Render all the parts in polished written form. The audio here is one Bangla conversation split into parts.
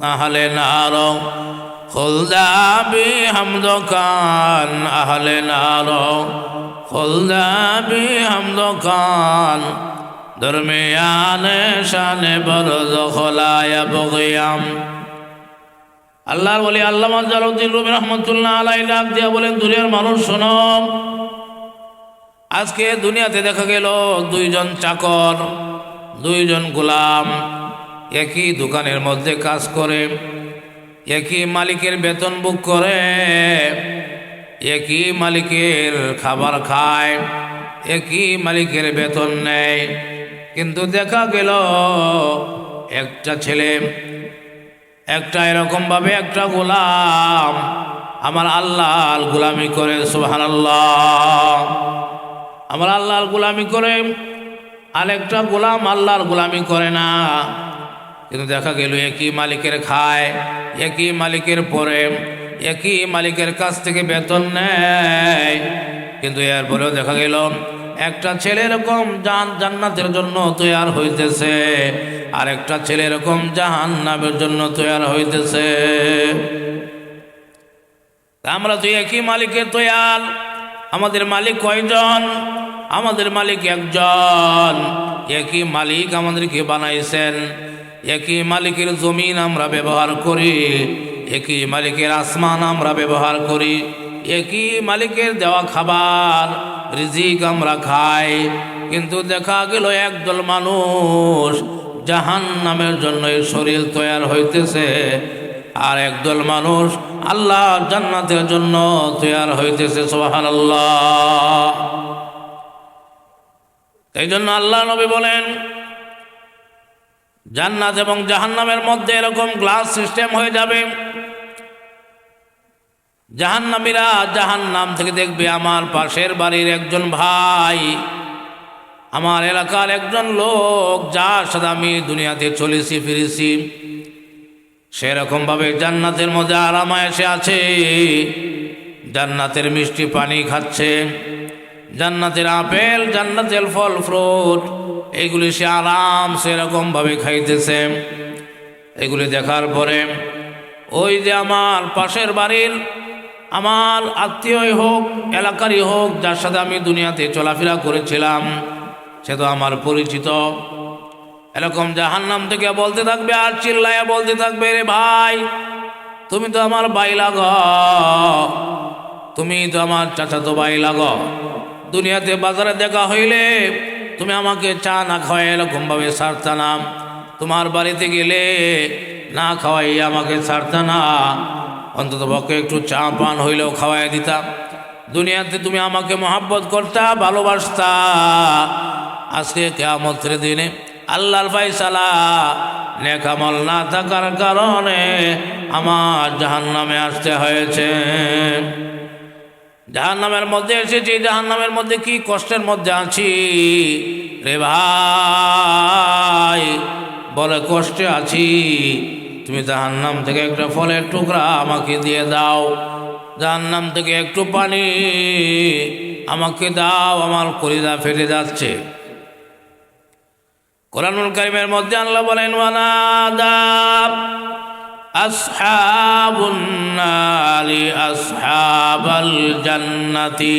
আহলে নার খুলদা বিহামদকান আহলে নার খুলদা বিহামদকান দরমিয়ানে শানে বরজ খলায়া বগিয়াম। আল্লাহর ওলি আল্লামা জালালউদ্দিন রুমি রহমাতুল্লাহ আলাইহি ডাক দিয়া বলেন, দুনিয়ার মানুষ শোনো, আজকে দুনিয়াতে দেখা গেল দুইজন চাকর, দুইজন গোলাম একই দোকানের মধ্যে কাজ করে, একই মালিকের বেতন বুক করে, একই মালিকের খাবার খায়, একই মালিকের বেতন নেয়। কিন্তু দেখা গেল একটা ছেলে, একটা এরকমভাবে একটা গোলাম আমার আল্লাহর গোলামি করে, সুবহানাল্লাহ, আমার আল্লাহর গোলামি করে, আরেকটা গোলাম আল্লাহর গোলামি করে না। কিন্তু দেখা গেল একই মালিকের খায়, একই মালিকের পরে, একই মালিকের কাছ থেকে বেতন নেয়। কিন্তু এরপরেও দেখা গেল একটা ছেলে এরকম জান্নাতের জন্য তৈয়ার হইতেছে, আর একটা ছেলে এরকম জাহান্নামের জন্য তৈয়ার হইতেছে। আমরা তো একই মালিকের তৈয়ার। আমাদের মালিক কয়জন? আমাদের মালিক একজন। একই মালিক আমাদেরকে বানাইছেন, একই মালিকের জমিন আমরা ব্যবহার করি, একই মালিকের আসমান আমরা ব্যবহার করি, একই মালিকের দেওয়া খাবার রিজিক আমরা খাই। কিন্তু দেখা গেল একদল মানুষ জাহান্নামের জন্য এই শরীর তৈয়ার হইতেছে, আর একদল মানুষ আল্লাহ জান্নাতের জন্য তৈয়ার হইতেছে, সুবহানাল্লাহ। এই জন্য আল্লাহ নবী বলেন, জান্নাত এবং জাহান্নামের মধ্যে এরকম গ্লাস সিস্টেম হয়ে যাবে, জাহান্নামীরা জাহান্নাম থেকে দেখবে আমার পাশের বাড়ির একজন ভাই, আমার এলাকার একজন লোক যার সাথে আমি দুনিয়াতে চলেছি ফিরেছি, সেরকমভাবে জান্নাতের মধ্যে আরামায়েশে আছে, জান্নাতের মিষ্টি পানি খাচ্ছে, জান্নাতের আপেল, জান্নাতের ফল ফ্রুট, এইগুলি সে আরাম সেরকমভাবে খাইতেছে। এগুলি দেখার পরে ওই যে আমার পাশের বাড়ির আমার আত্মীয়ই হোক, এলাকারই হোক, যার সাথে আমি দুনিয়াতে চলাফেরা করেছিলাম, সে তো আমার পরিচিত, এরকম জাহান্নাম থেকে বলতে থাকবে আর চিল্লায়া বলতে থাকবে, রে ভাই তুমি তো আমার ভাই লাগো, তুমি তো আমার চাচাতো ভাই লাগো, দুনিয়াতে বাজারে দেখা হইলে তুমি আমাকে চা না খাওয়াই এরকমভাবে ছাড়তা না, তোমার বাড়িতে গেলে না খাওয়াই আমাকে ছাড়তা না, অন্তত পক্ষে একটু চা পান হইলেও খাওয়াই দিতা, দুনিয়াতে তুমি আমাকে মহাব্বত করতা, ভালোবাসতা। আজকে কিয়ামতের দিনে আল্লাহর ফায়সালা নেক আমল না থাকার কারণে আমার জাহান্নামে আসতে হয়েছে। জাহান্নামের মধ্যে এসেছি, জাহান্নামের মধ্যে কি কষ্টের মধ্যে আছি রে ভাই, বলে কষ্টে আছি, তুমি জাহান্নাম থেকে একটা ফলের টুকরা আমাকে দিয়ে দাও, জাহান্নাম থেকে একটু পানি আমাকে দাও, আমার কলিজা ফেটে যাচ্ছে। কোরআনুল কারীমের মধ্যে আল্লাহ বলেন, ওয়ানাদা আসহাবুন নারি আসহাবাল জান্নাতি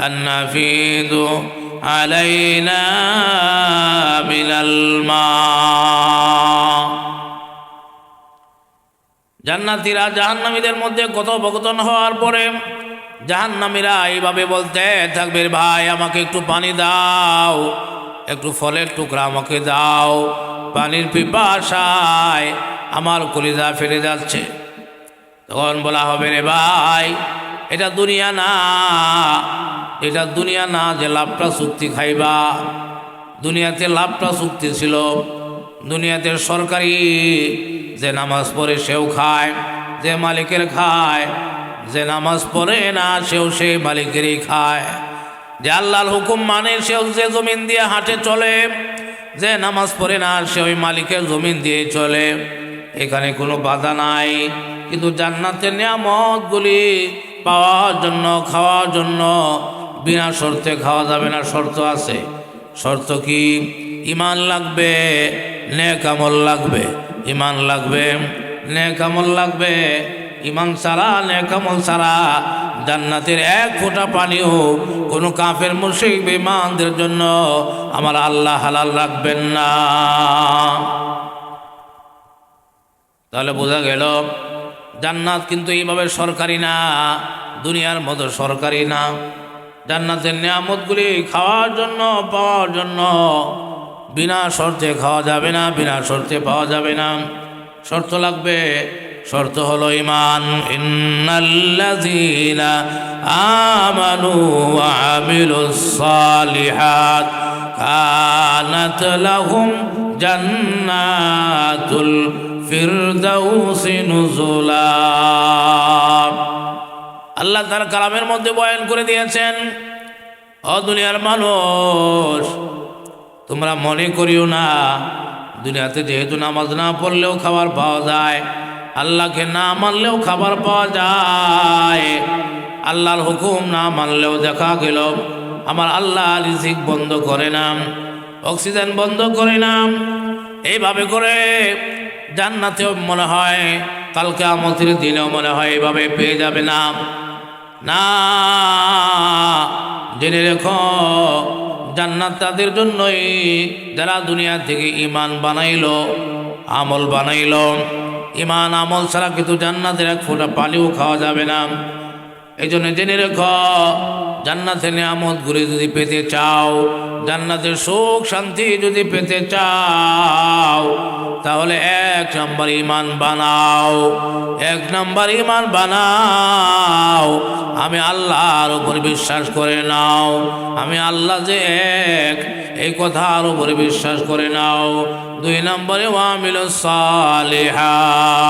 আন্নাফিদু আলাইনা মিনাল মা। জান্নাতীরা জাহান্নামীদের মধ্যে কথোপকথন হওয়ার পরে জাহান্নামীরা এইভাবে বলতে থাকবে, ভাই আমাকে একটু পানি দাও, একটু ফলের টুকরা আমাকে দাও, পানির পিপাসায় আমার কলিজা ফেলে যাচ্ছে। তখন বলা হবে, রে ভাই এটা দুনিয়া না, এটা দুনিয়া না যে লাভটা চুক্তি খাইবা, দুনিয়াতে লাভটা চুক্তি ছিল, দুনিয়াতে সরকারি যে নামাজ পড়ে সেও খায়, যে মালিকের খায়, যে নামাজ পড়ে না সেও সেই মালিকেরই খায়, যে আল্লাহর হুকুম মানে সেও যে জমিন দিয়ে হাঁটে চলে, যে নামাজ পড়ে না সে ওই মালিকের জমিন দিয়ে চলে, এখানে কোনো বাধা নাই। কিন্তু জান্নাতের নিয়ামতগুলি পাওয়ার জন্য, খাওয়ার জন্য বিনা শর্তে খাওয়া যাবে না, শর্ত আছে। শর্ত কি? ইমান লাগবে, নেক আমল লাগবে, ইমান লাগবে, নেক আমল লাগবে। ইমান ছাড়া, নেক আমল ছাড়া জান্নাতের এক ফোঁটা পানিও কোনো কাফের মুশরিক বেঈমানদের জন্য আমার আল্লাহ হালাল রাখবেন না। তাহলে বোঝা গেল জান্নাত কিন্তু এইভাবে সরকারি না, দুনিয়ার মতো সরকারি না। জান্নাতের নিয়ামতগুলি খাওয়ার জন্য, পাওয়ার জন্য বিনা শর্তে খাওয়া যাবে না, বিনা শর্তে পাওয়া যাবে না। শর্ত লাগবে, শর্ত হলো ঈমান। ইন্নাল্লাযীনা আমানু ওয়া আমিলুস সালিহাত কানাত লাহুম জান্নাতুল ফিরদাউসি নুজুলা। আল্লাহ তার কালামের মধ্যে বয়ান করে দিয়েছেন, ও দুনিয়ার মানুষ, তোমরা মনে করিও না দুনিয়াতে যেহেতু নামাজ না পড়লেও খাবার পাওয়া যায়, আল্লাহকে না মানলেও খাবার পাওয়া যায়, আল্লাহর হুকুম না মানলেও দেখা গেল আমার আল্লাহ রিজিক বন্ধ করে না, অক্সিজেন বন্ধ করে না। এইভাবে করে জান্নাতেও মনে হয়, কাল কিয়ামতের দিনেও মনে হয় এইভাবে পেয়ে যাবে না। না, জেনে রেখো জান্নাত তাদের জন্যই যারা দুনিয়া থেকে ঈমান বানাইলো, আমল বানাইলো। ঈমান আমল ছাড়া কিন্তু জান্নাতের এক ফোঁটা পানিও খাওয়া যাবে না। এই জন্য জেনে রেখো জান্নাতের নিয়ামতগুলি যদি পেতে চাও, জান্নাতের সুখ শান্তি যদি পেতে চাও, তাহলে এক নম্বর ঈমান বানাও, এক নম্বর ঈমান বানাও। আমি আল্লাহর উপর বিশ্বাস করে নাও, আমি আল্লাহ যে এক এই কথার উপরে বিশ্বাস করে নাও। দুই নম্বরে ওয়া আমিলুস সালিহাত,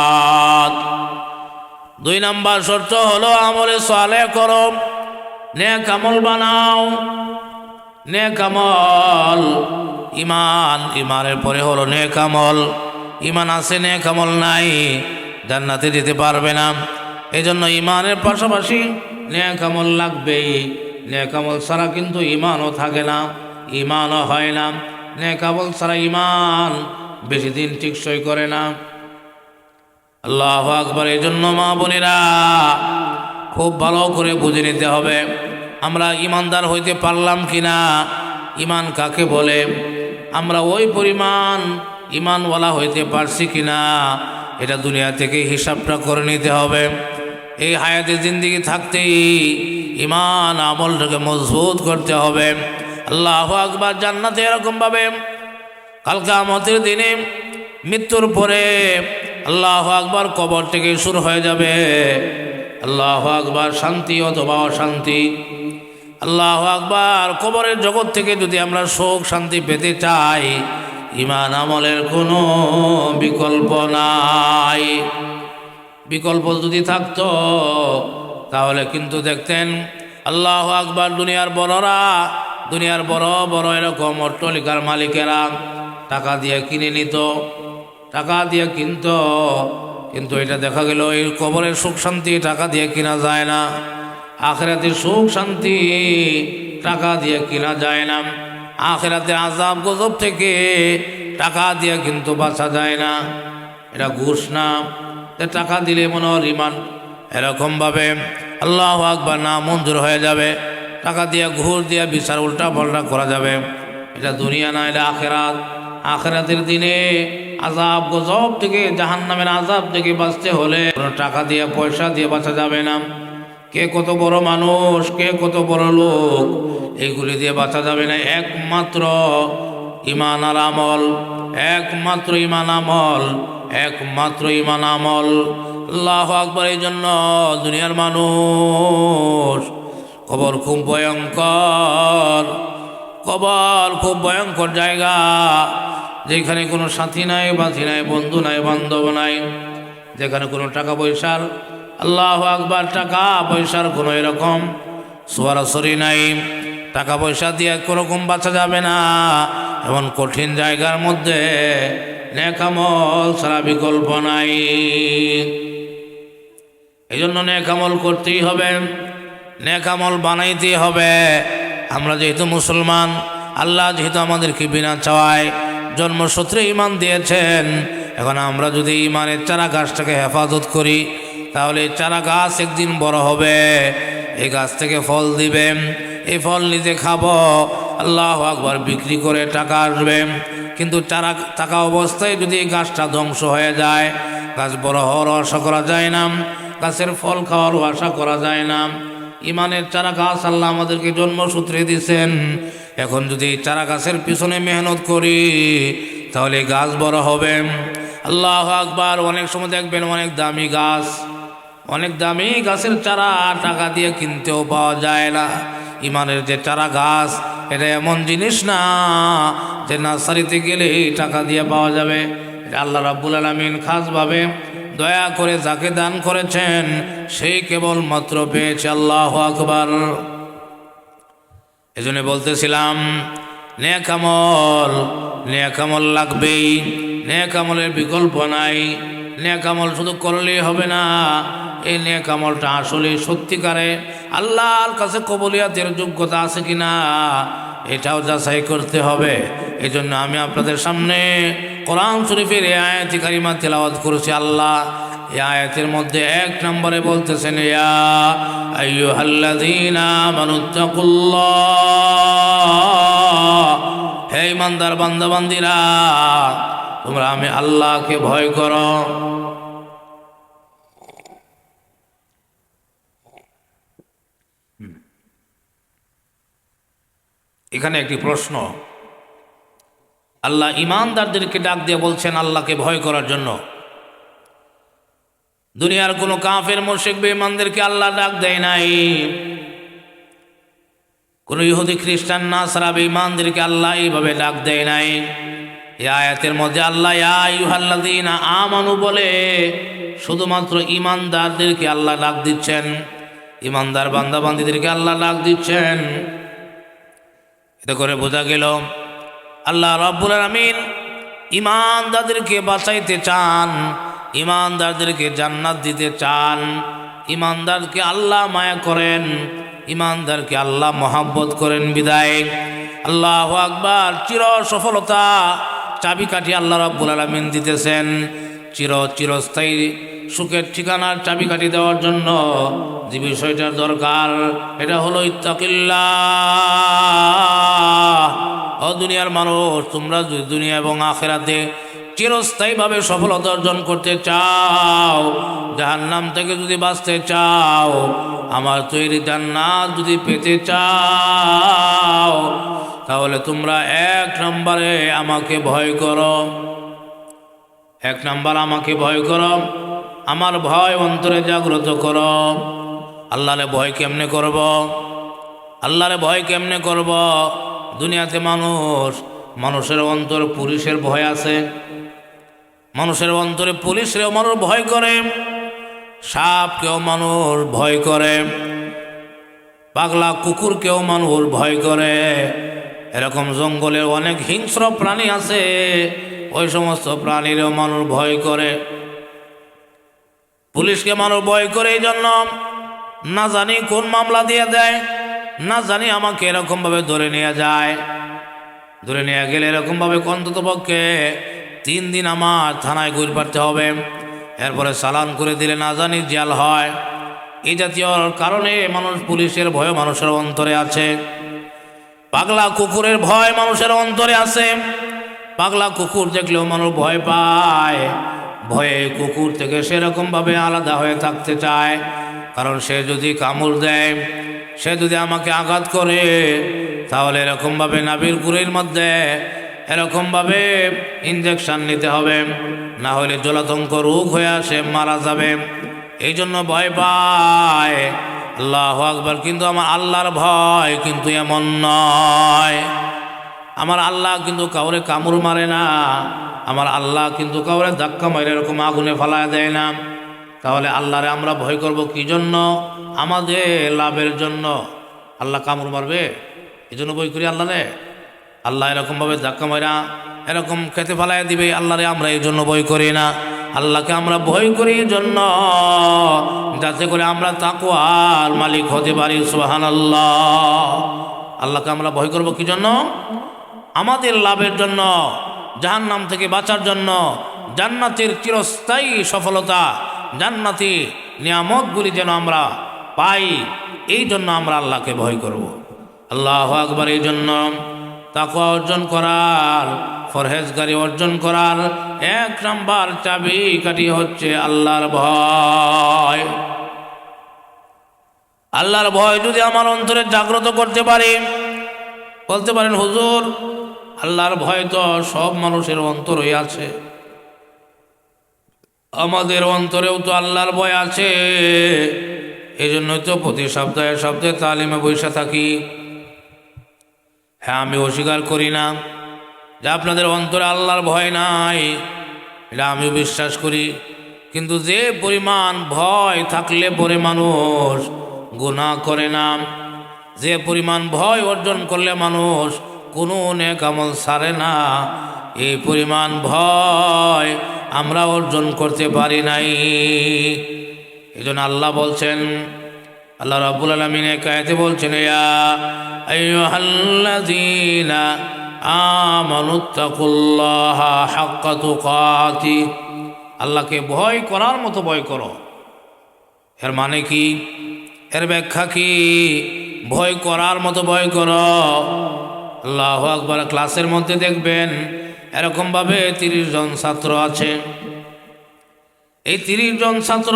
দুই নম্বর শর্ত হলো আমলে সালেহ করো, নেক আমল বানাও। নেক আমল, ঈমান, ঈমানের পরে হলো নেক আমল। ঈমান আছে, নেক আমল নাই, জান্নাতে যেতে পারবে না। এই জন্য ঈমানের পাশাপাশি নেক আমল লাগবেই। নেক আমল ছাড়া কিন্তু ঈমানও থাকে না, ঈমানও হয় না। নেক আমল ছাড়া ঈমান বেশি দিন টিকসই করে না। আল্লাহু আকবার। এই জন্য মা বোনেরা খুব ভালো করে বুঝে নিতে হবে আমরা ঈমানদার হইতে পারলাম কিনা, ঈমান কাকে বলে, আমরা ওই পরিমাণ ঈমানওয়ালা হইতে পারছি কিনা, এটা দুনিয়া থেকে হিসাবটা করে নিতে হবে। এই হায়াতে জিন্দেগি থাকতেই ঈমান আমলটাকে মজবুত করতে হবে। আল্লাহু আকবার। জান্নাতে এরকমভাবে কাল কিয়ামতের দিনে মৃত্যুর পরে আল্লাহু আকবার কবর থেকে শুরু হয়ে যাবে। আল্লাহু আকবার। শান্তি অথবা অশান্তি। আল্লাহু আকবার। কবরের জগৎ থেকে যদি আমরা সুখ শান্তি পেতে চাই, ঈমান আমলের কোনো বিকল্প নাই। বিকল্প যদি থাকতো তাহলে কিন্তু দেখতেন আল্লাহু আকবার দুনিয়ার বড়রা, দুনিয়ার বড় বড় এরকম অট্টালিকার মালিকেরা টাকা দিয়ে কিনে নিত, টাকা দিয়ে কিনত। কিন্তু এটা দেখা গেল এই কবরের সুখ শান্তি টাকা দিয়ে কিনা যায় না, আখিরাতের সুখ শান্তি টাকা দিয়ে কিনা যায় না। আখিরাতে আযাব গজব থেকে টাকা দিয়ে কিন্তু বাঁচা যায় না। এটা ঘুষ না, টাকা দিলে মনে হয় ঈমান এরকমভাবে আল্লাহু আকবার না মঞ্জুর হয়ে যাবে। টাকা দিয়ে ঘুষ দিয়ে বিচার উল্টা পাল্টা করা যাবে। এটা দুনিয়া না, এটা আখিরাত। আখিরাতের দিনে আযাব গজব থেকে, জাহান্নামের আযাব থেকে বাঁচতে হলে কোনো টাকা দিয়ে পয়সা দিয়ে বাঁচা যাবে না। কে কত বড় মানুষ, কে কত বড় লোক, এইগুলি দিয়ে বাঁচা যাবে না। একমাত্র ঈমান আর আমল, একমাত্র ঈমান আমল, একমাত্র ঈমান আমল। আল্লাহু আকবার। এই জন্য দুনিয়ার মানুষ, কবর খুব ভয়ঙ্কর, কবর খুব ভয়ঙ্কর জায়গা, যেখানে কোনো সাথী নাই, বাঁধি নাই, বন্ধু নাই, বান্ধব নাই, যেখানে কোনো টাকা পয়সার, আল্লাহু আকবার, টাকা পয়সার কোনো এরকম সরাসরি নাই। টাকা পয়সা দিয়ে কোনোরকম বাঁচা যাবে না। এমন কঠিন জায়গার মধ্যে নেক আমল ছাড়া বিকল্প নাই। এই জন্য নেক আমল করতেই হবে, নেক আমল বানাইতেই হবে। আমরা যেহেতু মুসলমান, আল্লাহ যেহেতু আমাদেরকে বিনা চাওয়ায় জন্মসূত্রে ঈমান দিয়েছেন, এখন আমরা যদি ইমানের চারা গাছটাকে হেফাজত করি তাহলে এই চারা গাছ একদিন বড় হবে, এই গাছ থেকে ফল দিবে, এই ফল নিজে খাবো, আল্লাহু আকবার, বিক্রি করে টাকা আসবে। কিন্তু চারা থাকা অবস্থায় যদি এই গাছটা ধ্বংস হয়ে যায়, গাছ বড় হওয়ার আশা করা যায় না, গাছের ফল খাওয়ারও আশা করা যায় না। ইমানের চারা গাছ আল্লাহ আমাদেরকে জন্মসূত্রে দিয়েছেন। এখন যদি চারা গাছের পিছনে মেহনত করি তাহলে গাছ বড় হবে। আল্লাহু আকবার। অনেক সময় দেখবেন অনেক দামি গাছ, অনেক দামি গাছের চারা টাকা দিয়ে কিনতেও পাওয়া যায় না। ইমানের যে চারা গাছ, এটা এমন জিনিস না যে নার্সারিতে গেলে টাকা দিয়ে পাওয়া যাবে। এটা আল্লাহ রাব্বুল আলামিন খাসভাবে দয়া করে যাকে দান করেছেন সেই কেবলমাত্র পেয়েছে। আল্লাহু আকবার। এজন্য বলতেছিলাম নেক আমল, নেক আমল লাগবেই, নেক আমলের বিকল্প নাই। নেক আমল শুধু করলেই হবে না, এই নেক আমলটা আসলে সত্যিকারে আল্লাহর কাছে কবুলিয়াতের যোগ্যতা আছে কিনা এটাও যাচাই করতে হবে। এই জন্য আমি আপনাদের সামনে কোরআন শরীফের এই আয়াত কারিমা তেলাওয়াত করেছি। আল্লাহ এই আয়াতের মধ্যে 1 নম্বরে বলতেছেন, ইয়া আইয়ুহাল্লাযীনা আমানুত্তাকুল্লাহ, হে ইমানদার বান্দা বান্দিরা, তোমরা আমি আল্লাহকে ভয় করো। এখানে একটি প্রশ্ন, আল্লাহ ইমানদারদেরকে ডাক দিয়ে বলছেন আল্লাহকে ভয় করার জন্য। দুনিয়ার কোনো কাফের মুশরিক বেঈমানদেরকে আল্লাহ ডাক দেয় নাই। কোন ইহুদি খ্রিস্টান নাসারা বেঈমানদেরকে আল্লাহ এইভাবে ডাক দেয় নাই। এই আয়াতের মধ্যে আল্লাহ ইয়া আইয়ুহাল্লাযীনা আমানু বলে শুধুমাত্র ইমানদারদেরকে আল্লাহ ডাক দিচ্ছেন, ইমানদার বান্দা বান্দীদেরকে আল্লাহ ডাক দিচ্ছেন। এতে করে বোঝা গেল আল্লাহ রাব্বুল আলামিন ইমানদারদেরকে বাঁচাইতে চান, ইমানদারদেরকে জান্নাত দিতে চান। ইমানদারকে আল্লাহ মায়া করেন, ইমানদারকে আল্লাহ মহাব্বত করেন বিদায়। আল্লাহু আকবার। চির সফলতা চাবিকাঠি আল্লাহ রাব্বুল আলামিন দিতেছেন। চিরস্থায়ী সুখের ঠিকানার চাবিকাঠি দেওয়ার জন্য যে বিষয়টার দরকার এটা হলো ইত্তাকিল্লাহ। ও দুনিয়ার মানুষ, তোমরা যদি দুনিয়া এবং আখিরাতে চিরস্থায়ীভাবে সফলতা অর্জন করতে চাও, জাহান্নাম থেকে যদি বাঁচতে চাও, আমার তৈরি জান্নাত যদি পেতে চাও, তাহলে তোমরা 1 নম্বরে আমাকে ভয় করো। 1 নম্বর আমাকে ভয় করো, আমার ভয় অন্তরে জাগ্রত করো। আল্লাহরে ভয় কেমনে করব? আল্লাহরে ভয় কেমনে করব? দুনিয়াতে মানুষের অন্তর পুলিশের ভয় আছে, মানুষের অন্তরে পুলিশরেও মানুষ ভয় করে, সাপকেও মানুষ ভয় করে, পাগলা কুকুরকেও মানুষ ভয় করে। এরকম জঙ্গলের অনেক হিংস্র প্রাণী আছে, ওই সমস্ত প্রাণীরও মানুষ ভয় করে। পুলিশকে মানুষ ভয় করে এই জন্য না জানি কোন মামলা দিয়ে দেয়, না জানি আমাকে এরকমভাবে ধরে নিয়ে যায়। ধরে নিয়ে গেলে এরকমভাবে অন্ততপক্ষে 3 দিন আমার থানায় ঘুরে পারতে হবে, এরপরে চালান করে দিলে না জানি জেল হয়। এই জাতীয় কারণে পুলিশের ভয় মানুষের অন্তরে আছে। পাগলা কুকুরের ভয় মানুষের অন্তরে আছে। পাগলা কুকুর দেখলেও মানুষ ভয় পায়, ভয়ে কুকুর থেকে সেরকমভাবে আলাদা হয়ে থাকতে চায়। কারণ সে যদি কামড় দেয়, সে যদি আমাকে আঘাত করে, তাহলে এরকমভাবে নাভির গুড়ির মধ্যে এরকমভাবে ইঞ্জেকশন নিতে হবে, না হলে জলাতঙ্ক রোগ হয়ে আসে, মারা যাবে। এই জন্য ভয় পায়। আল্লাহু আকবার। কিন্তু আমার আল্লাহর ভয় কিন্তু এমন নয়। আমার আল্লাহ কিন্তু কাউরে কামড় মারে না, আমার আল্লাহ কিন্তু কাউরে ধাক্কা মারে এরকম আগুনে ফালায় দেয় না। তাহলে আল্লাহরে আমরা ভয় করব কি জন্য? আমাদের লাভের জন্য। আল্লাহ কামড় মারবে এই জন্য ভয় করি আল্লাহরে? আল্লাহ এরকমভাবে ধাক্কা মারা এরকম খেতে ফালায় দিবে, আল্লাহরে আমরা এই জন্য ভয় করি না। আল্লাহকে আমরা ভয় করি এই জন্য যাতে করে আমরা তাকওয়ার মালিক হতে পারি। সুবহানাল্লাহ। আল্লাহকে আমরা ভয় করব কি জন্য? আমাদের লাভের জন্য, জাহান্নাম থেকে বাঁচার জন্য, জান্নাতের চিরস্থায়ী সফলতা, জান্নাতি নিয়ামতগুলি যেন আমরা পাই, এই জন্য আমরা আল্লাহকে ভয় করব। আল্লাহু আকবার। এই জন্য তাকওয়া অর্জন করার, ফরহেজগারি অর্জন করার 1 নাম্বার চাবিকাঠি হচ্ছে আল্লাহর ভয়। আল্লাহর ভয় যদি আমার অন্তরে জাগ্রত করতে পারি, বলতে পারেন হুজুর আল্লাহর ভয় তো সব মানুষের অন্তরেই আছে, আমাদের অন্তরেও তো আল্লাহর ভয় আছে, এই জন্যই তো প্রতি সপ্তাহে সপ্তাহে তালিমে বসে থাকি। হ্যাঁ, আমি অস্বীকার করি না যে আপনাদের অন্তরে আল্লাহর ভয় নাই, এটা আমিও বিশ্বাস করি। কিন্তু যে পরিমাণ ভয় থাকলে পরে মানুষ গুনাহ করে না, যে পরিমাণ ভয় অর্জন করলে মানুষ কোনো নেক আমল ছাড়ে না, এই পরিমাণ ভয় আমরা অর্জন করতে পারি নাই। এই জন্য আল্লাহ বলছেন, আল্লাহ রাব্বুল আলামিন এক আয়াতে বলছেন, ইয়া আইয়ুহাল্লাযীনা আমানুত্তাকুল্লাহা হাক্কা তুকাতি, আল্লাহকে ভয় করার মতো ভয় করো। এর মানে কি? এর ব্যাখ্যা কি? ভয় করার মতো ভয় করো। আল্লাহু আকবার। ক্লাসের মধ্যে দেখবেন এরকমভাবে 30 জন ছাত্র আছে। এই 30 জন ছাত্র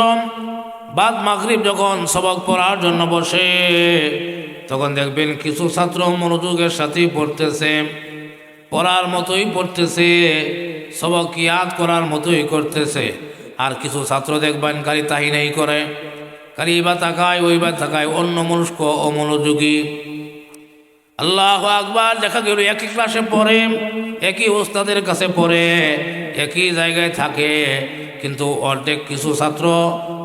বাদ মাগরিব যখন সবক পড়ার জন্য বসে, তখন দেখবেন কিছু ছাত্র মনোযোগের সাথেই পড়তেছে, পড়ার মতোই পড়তেছে, সবক ইয়াদ করার মতোই করতেছে। আর কিছু ছাত্র দেখবেন খালি তাহিনাই করে, খালি বা তাকায় ওই বা তাকায়, অন্য মনস্ক অমনোযোগী। আল্লাহু আকবার। দেখা গেল একই ক্লাসে পড়ে, একই ওস্তাদের কাছে পড়ে, একই জায়গায় থাকে, কিন্তু অর্ধেক কিছু ছাত্র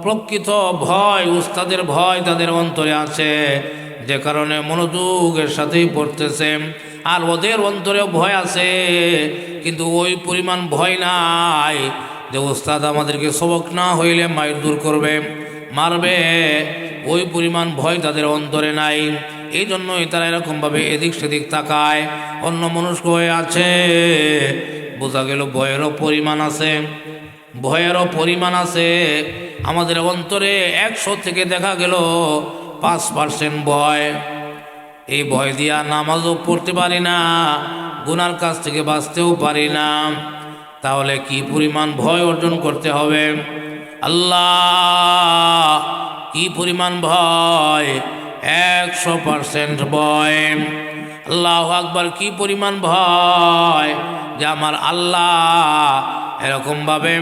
প্রকৃত ভয়, উস্তাদের ভয় তাদের অন্তরে আছে, যে কারণে মনোযোগের সাথেই পড়তেছে। আর ওদের অন্তরেও ভয় আছে, কিন্তু ওই পরিমাণ ভয় নাই যে উস্তাদ আমাদেরকে সবক না হইলে মাইর দূর করবে, মারবে, ওই পরিমাণ ভয় তাদের অন্তরে নাই। এই জন্যই তারা এরকমভাবে এদিক সেদিক তাকায়, অন্য মনস্ক হয়ে আছে। বোঝা গেল ভয়েরও পরিমাণ আছে, ভয়েরও পরিমাণ আছে। আমাদের অন্তরে 100 থেকে দেখা গেল 5% ভয়। এই ভয় দিয়া নামাজও পড়তে পারি না, গুনার কাছ থেকে বাঁচতেও পারি না। তাহলে কি পরিমাণ ভয় অর্জন করতে হবে? আল্লাহ, কি পরিমাণ ভয়! 100% ভয়। আল্লাহু আকবার। কি পরিমাণ ভয় যে আমার আল্লাহ এরকমভাবে,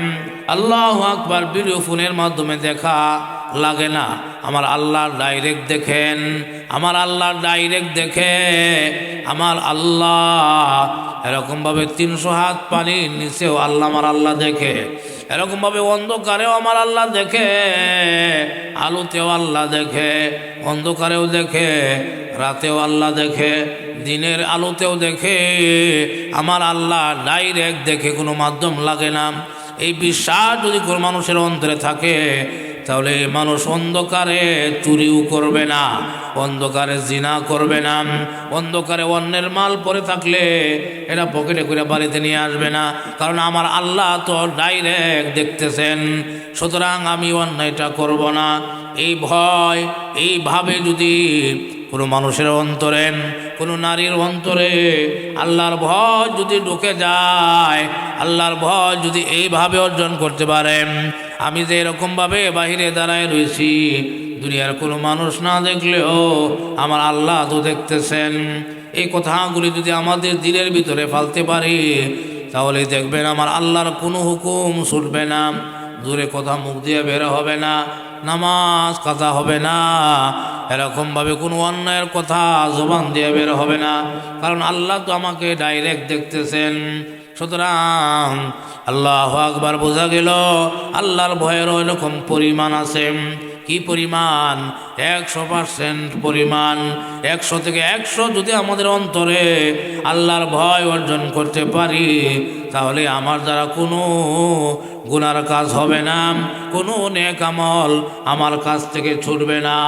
আল্লাহু আকবার, ভিডিও ফোনের মাধ্যমে দেখা লাগে না, আমার আল্লাহ ডাইরেক্ট দেখেন, আমার আল্লাহ ডাইরেক্ট দেখে। আমার আল্লাহ এরকমভাবে 300 হাত পানির নিচেও আল্লাহ, আমার আল্লাহ দেখে। এরকমভাবে অন্ধকারেও আমার আল্লাহ দেখে, আলোতেও আল্লাহ দেখে, অন্ধকারেও দেখে, রাতেও আল্লাহ দেখে, দিনের আলোতেও দেখে। আমার আল্লাহ ডাইরেক্ট দেখে, কোনো মাধ্যম লাগে না। এই বিশ্বাস যদি কোনো মানুষের অন্তরে থাকে, তাহলে মানুষ অন্ধকারে চুরিও করবে না, অন্ধকারে জিনা করবে না, অন্ধকারে অন্যের মাল পরে থাকলে এটা পকেটে করে বাড়িতে নিয়ে আসবে না, কারণ আমার আল্লাহ তো ডাইরেক্ট দেখতেছেন। সুতরাং আমি অন্যায়টা করব না। এই ভয়, এইভাবে যদি কোনো মানুষের অন্তরে, কোনো নারীর অন্তরে আল্লাহর ভয় যদি ঢুকে যায়, আল্লাহর ভয় যদি এইভাবে অর্জন করতে পারেন, আমি যে এরকমভাবে বাহিরে দাঁড়ায় রয়েছি, দুনিয়ার কোনো মানুষ না দেখলেও আমার আল্লাহ তো দেখতেছেন। এই কথাগুলি যদি আমাদের দিলের ভিতরে ফালতে পারি, তাহলে দেখবেন আমার আল্লাহর কোনো হুকুম ছুটবে না, দূরে কথা মুখ দিয়ে বের হবে না, নামাজ কাজা হবে না, এরকমভাবে কোনো অন্যায়ের কথা জবান দিয়ে বের হবে না, কারণ আল্লাহ তো আমাকে ডাইরেক্ট দেখতেছেন। সুতরাং আল্লাহু আকবার। বোঝা গেল আল্লাহর ভয়েরও এরকম পরিমাণ আছে। কি পরিমাণ? 100% পরিমাণ। 100 থেকে 100 যদি আমাদের অন্তরে আল্লাহর ভয় অর্জন করতে পারি, তাহলে আমার দ্বারা কোনো গুনার কাজ হবে না, কোনো নেক আমল আমার কাছ থেকে ছুটবে না।